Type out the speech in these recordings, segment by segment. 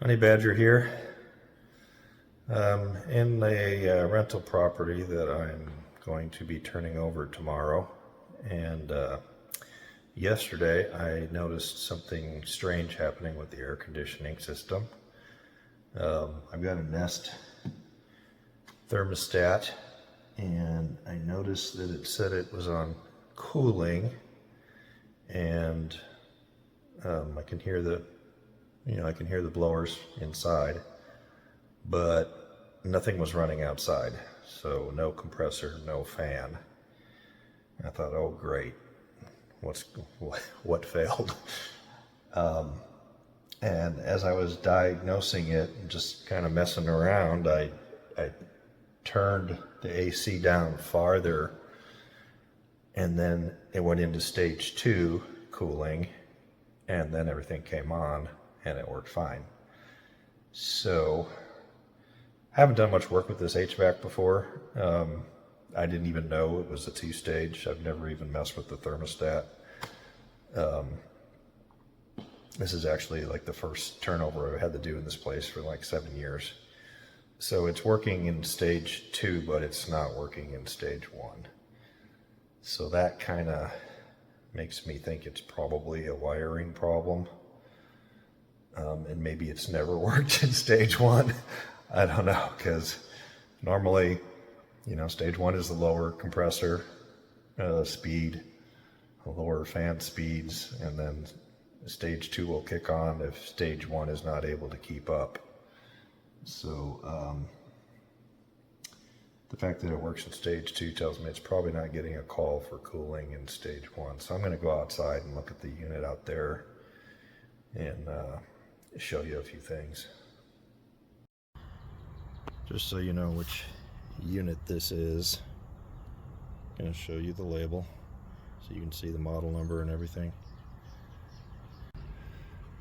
Honey Badger here. In a rental property that I'm going to be turning over tomorrow, and yesterday I noticed something strange happening with the air conditioning system. I've got a Nest thermostat, and I noticed that it said it was on cooling, and I can hear the blowers inside, but nothing was running outside. So no compressor, no fan. I thought, oh great, what failed? And as I was diagnosing it and just kind of messing around, I turned the AC down farther, and then it went into stage 2 cooling, and then everything came on and it worked fine. So I haven't done much work with this HVAC before. I didn't even know it was a 2-stage. I've never even messed with the thermostat. This is actually like the first turnover I've had to do in this place for like 7 years. So it's working in stage 2, but it's not working in stage 1. So that kind of makes me think it's probably a wiring problem. And maybe it's never worked in stage 1. I don't know, because normally, stage 1 is the lower compressor speed, the lower fan speeds, and then stage 2 will kick on if stage 1 is not able to keep up. So the fact that it works in stage 2 tells me it's probably not getting a call for cooling in stage 1. So I'm going to go outside and look at the unit out there and show you a few things. Just so you know which unit this is, I'm going to show you the label so you can see the model number and everything.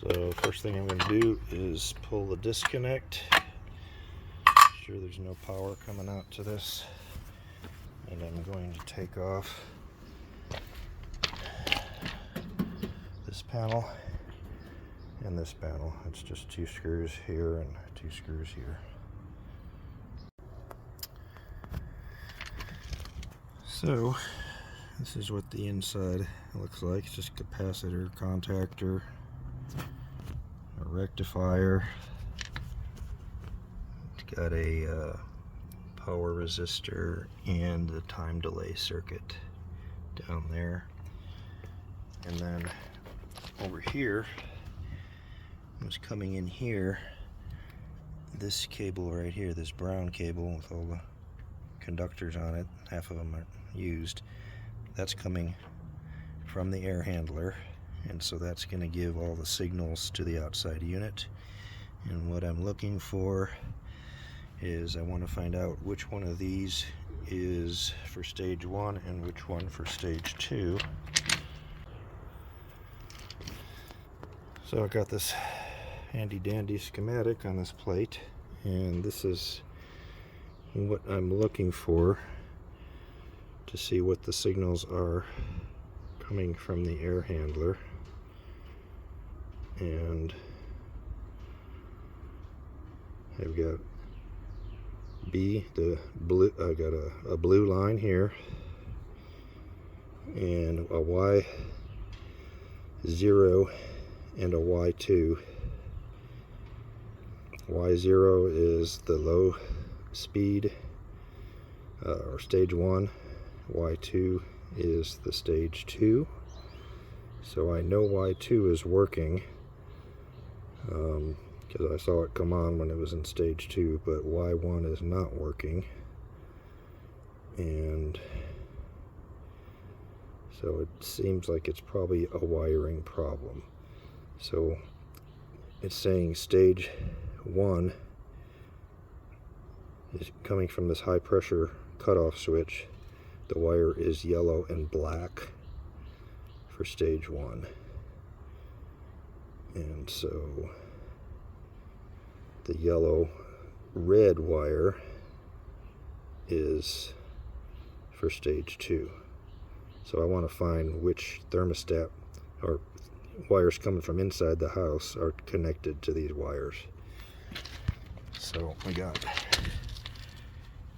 So first thing I'm going to do is pull the disconnect. Make sure there's no power coming out to this. And I'm going to take off this panel and this panel. It's just 2 screws here and 2 screws here. So this is what the inside looks like. It's just capacitor, contactor, a rectifier. It's got a power resistor and the time delay circuit down there. And then over here, was coming in here, this cable right here, this brown cable with all the conductors on it, half of them are used, that's coming from the air handler, and so that's going to give all the signals to the outside unit. And what I'm looking for is I want to find out which one of these is for stage 1 and which one for stage 2. So I got this handy dandy schematic on this plate, and this is what I'm looking for to see what the signals are coming from the air handler. And I've got B, the blue, I got a blue line here and a Y0 and a Y2. Y0 is the low speed or stage 1. Y2 is the stage 2. So I know Y2 is working because I saw it come on when it was in stage 2, but Y1 is not working. And so it seems like it's probably a wiring problem. So it's saying stage 1 is coming from this high pressure cutoff switch. The wire is yellow and black for stage 1. And so the yellow red wire is for stage 2. So I want to find which thermostat or wires coming from inside the house are connected to these wires. So we got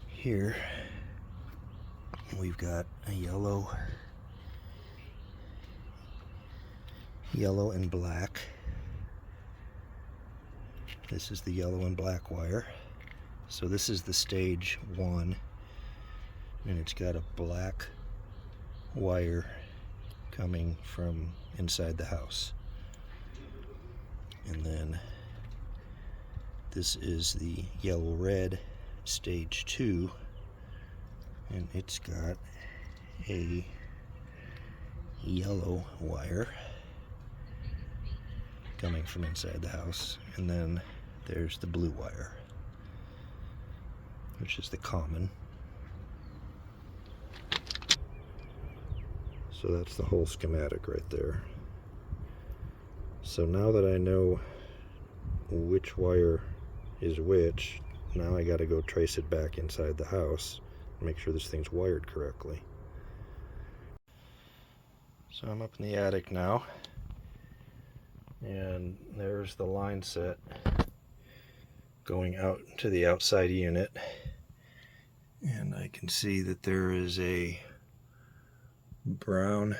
here, we've got a yellow and black. This is the yellow and black wire. So this is the stage 1, and it's got a black wire coming from inside the house. And then this is the yellow-red stage 2, and it's got a yellow wire coming from inside the house. And then there's the blue wire, which is the common. So that's the whole schematic right there. So now that I know which wire is which, now I got to go trace it back inside the house and make sure this thing's wired correctly. So I'm up in the attic now, and there's the line set going out to the outside unit, and I can see that there is a brown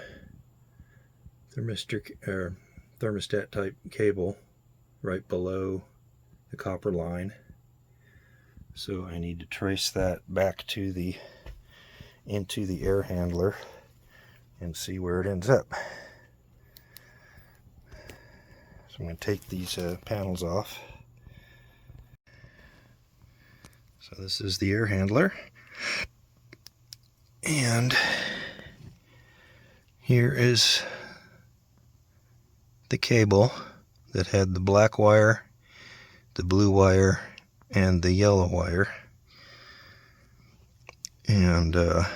thermostat type cable right below the copper line. So I need to trace that back to into the air handler and see where it ends up. So I'm going to take these panels off. So this is the air handler, and here is the cable that had the black wire, the blue wire, and the yellow wire. And the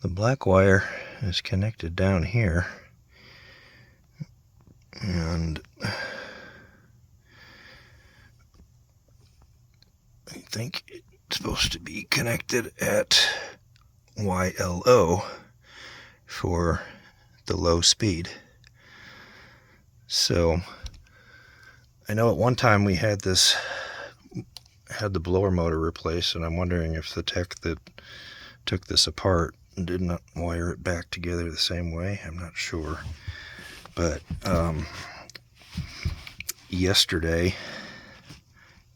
black wire is connected down here, and I think it's supposed to be connected at YLO for the low speed. So I know at one time we had the blower motor replaced, and I'm wondering if the tech that took this apart did not wire it back together the same way. I'm not sure. But yesterday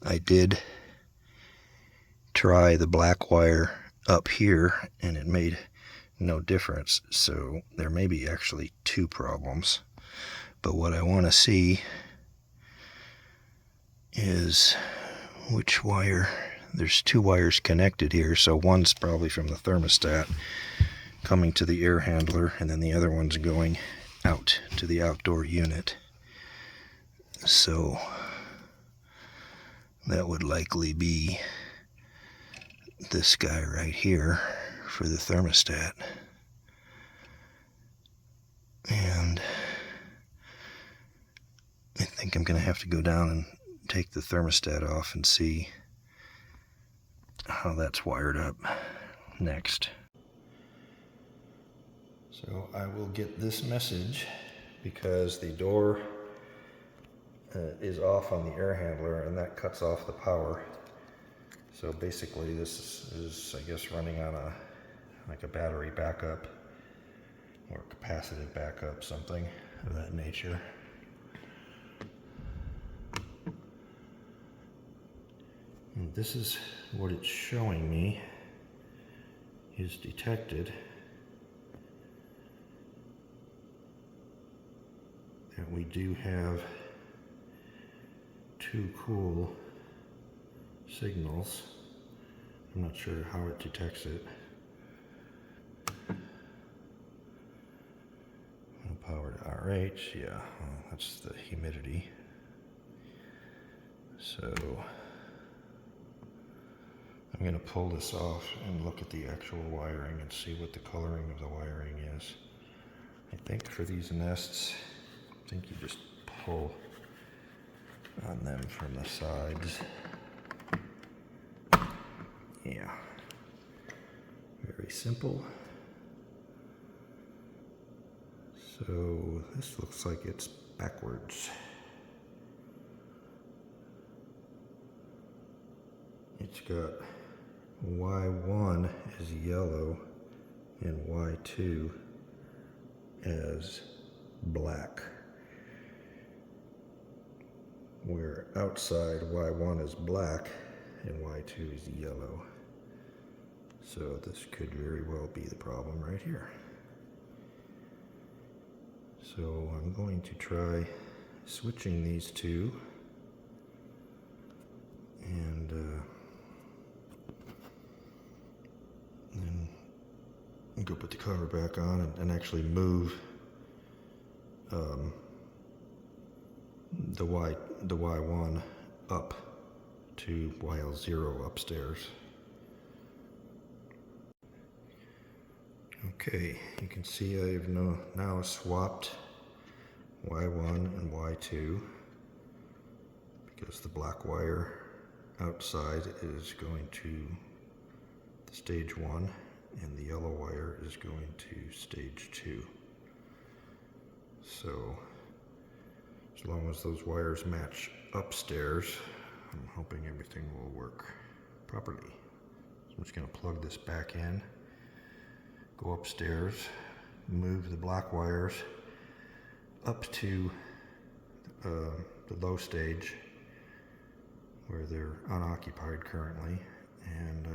I did try the black wire up here, and it made no difference. So there may be actually 2 problems. But what I want to see is which wire. There's 2 wires connected here, so one's probably from the thermostat coming to the air handler, and then the other one's going out to the outdoor unit. So that would likely be this guy right here for the thermostat. And I think I'm going to have to go down and take the thermostat off and see how that's wired up next. So I will get this message because the door is off on the air handler, and that cuts off the power. So basically this is, I guess, running on a battery backup or capacitive backup, something of that nature. And this is what it's showing me is detected. That we do have 2 cool signals. I'm not sure how it detects it. No power to RH, yeah, well, that's the humidity. So I'm going to pull this off and look at the actual wiring and see what the coloring of the wiring is. I think for these nests, I think you just pull on them from the sides. Yeah, very simple. So this looks like it's backwards. it's got Y1 is yellow and Y2 as black. Where outside Y1 is black and Y2 is yellow. So this could very well be the problem right here. So I'm going to try switching these two and then go put the cover back on and actually move the Y1 up to YL0 upstairs. Okay, you can see I've now swapped Y1 and Y2 because the black wire outside is going to stage 1 and the yellow wire is going to stage 2. So as long as those wires match upstairs, I'm hoping everything will work properly. So I'm just going to plug this back in, go upstairs, move the black wires up to the low stage where they're unoccupied currently, and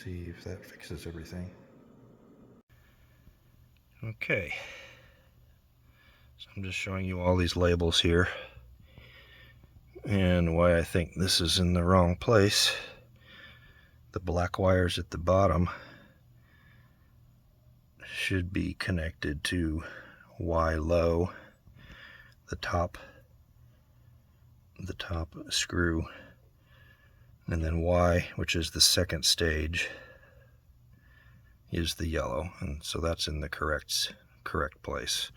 see if that fixes everything. Okay, so I'm just showing you all these labels here and why I think this is in the wrong place. The black wires at the bottom should be connected to Y low, the top screw, and then Y, which is the second stage, is the yellow, and so that's in the correct place.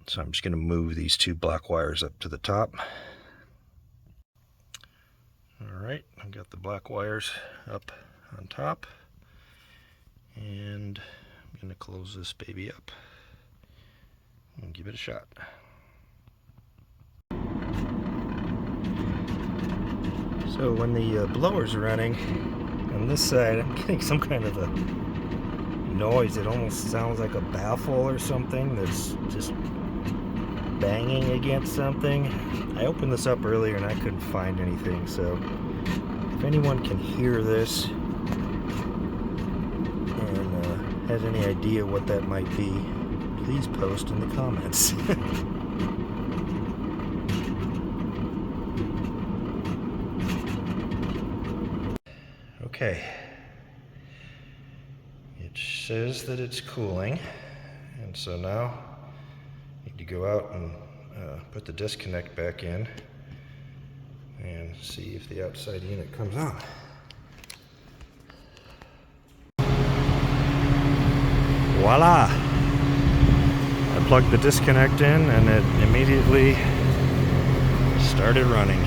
So I'm just going to move these two black wires up to the top. Alright, I've got the black wires up on top, and I'm going to close this baby up and give it a shot. So when the blower's running on this side, I'm getting some kind of a noise. It almost sounds like a baffle or something that's just banging against something. I opened this up earlier and I couldn't find anything, so if anyone can hear this and has any idea what that might be, please post in the comments. Okay, it says that it's cooling, and so now I need to go out and put the disconnect back in and see if the outside unit comes on. Voila! I plugged the disconnect in and it immediately started running.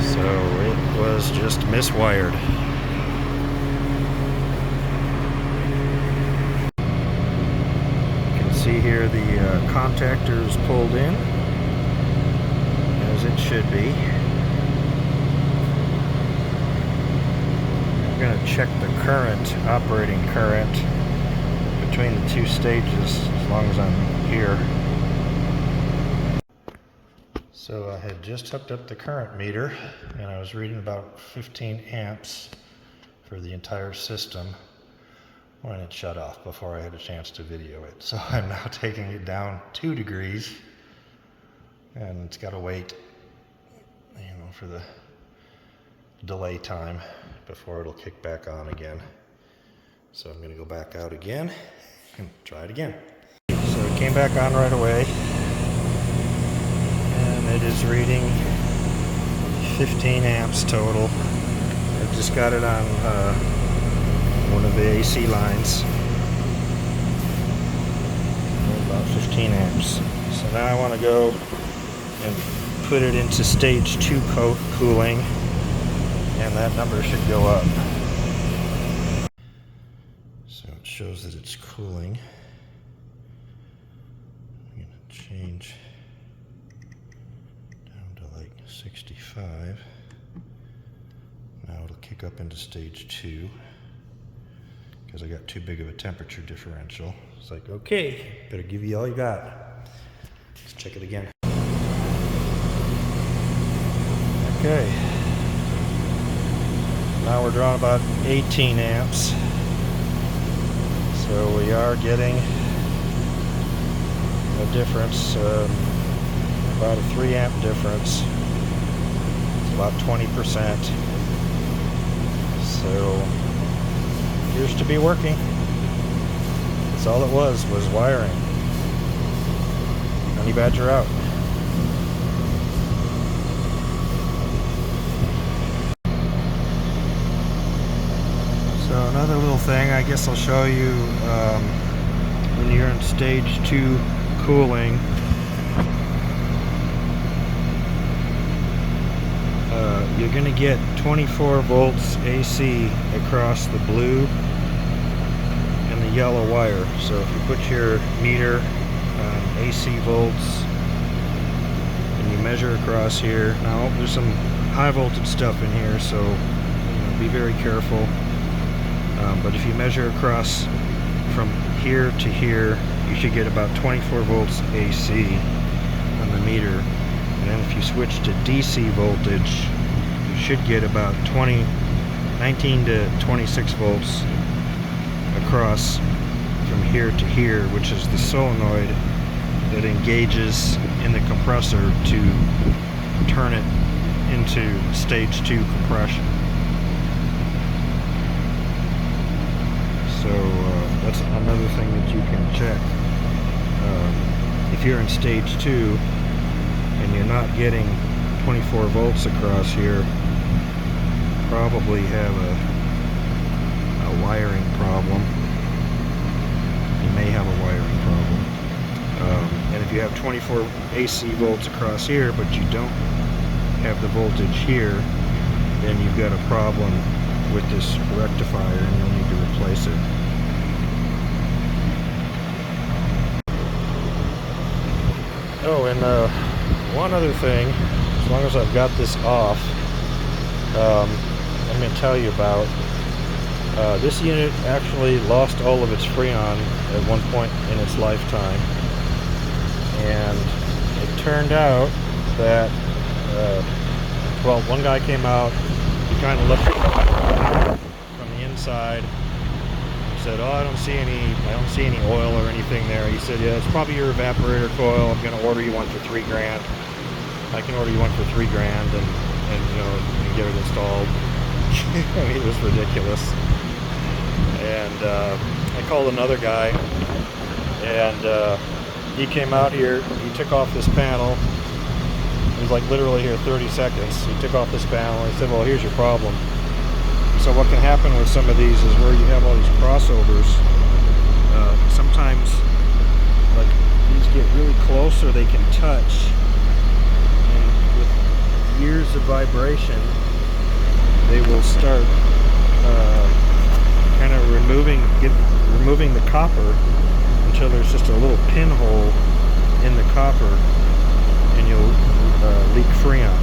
So it was just miswired. You can see here the contactor is pulled in, as it should be. I'm going to check the current, operating current, between the two stages as long as I'm here. So I had just hooked up the current meter and I was reading about 15 amps for the entire system when it shut off before I had a chance to video it. So I'm now taking it down 2 degrees and it's got to wait, for the delay time before it'll kick back on again. So I'm going to go back out again and try it again. So it came back on right away. It is reading 15 amps total. I just got it on one of the AC lines. About 15 amps. So now I want to go and put it into stage 2 cooling, and that number should go up. So it shows that it's cooling. I'm going to change 65. Now it'll kick up into stage 2 because I got too big of a temperature differential. It's like, okay, better give you all you got. Let's check it again. Okay. Now we're drawing about 18 amps. So we are getting a difference, about a 3 amp difference. It's about 20%. So appears to be working. That's all it was wiring. Honey Badger out. So another little thing, I guess I'll show you when you're in stage 2 cooling. You're going to get 24 volts AC across the blue and the yellow wire. So if you put your meter on AC volts and you measure across here, now there's some high voltage stuff in here, so be very careful. But if you measure across from here to here, you should get about 24 volts AC on the meter. And then if you switch to DC voltage, you should get about 19 to 26 volts across from here to here, which is the solenoid that engages in the compressor to turn it into stage 2 compression. So that's another thing that you can check. If you're in stage 2 and you're not getting 24 volts across here, probably have a wiring problem. You may have a wiring problem. And if you have 24 AC volts across here, but you don't have the voltage here, then you've got a problem with this rectifier and you'll need to replace it. Oh, and one other thing, as long as I've got this off, I'm going to tell you about. This unit actually lost all of its Freon at one point in its lifetime, and it turned out that, well, one guy came out, he kind of looked from the inside, and said, "Oh, I don't see any oil or anything there." He said, "Yeah, it's probably your evaporator coil. I'm going to order you one for $3 grand. I can order you one for $3 grand and get it installed." I mean, it was ridiculous. And I called another guy, and he came out here. He took off this panel. It was like literally here 30 seconds. He took off this panel and he said, "Well, here's your problem." So what can happen with some of these is where you have all these crossovers. Sometimes, like, these get really close or they can touch. And with years of vibration, they will start kind of removing the copper until there's just a little pinhole in the copper, and you'll leak Freon.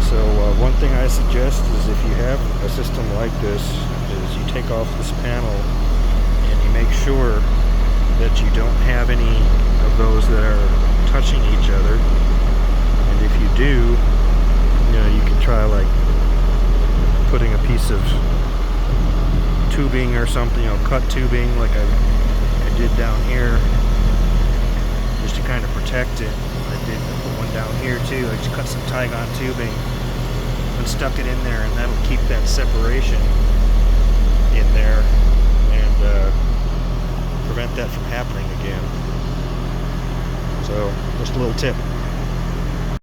So one thing I suggest is, if you have a system like this, is you take off this panel and you make sure that you don't have any of those that are touching each other. And if you do, you can try like putting a piece of tubing or something, cut tubing like I did down here, just to kind of protect it. I did put one down here too. I just cut some Tygon tubing and stuck it in there, and that'll keep that separation in there and prevent that from happening again. So just a little tip.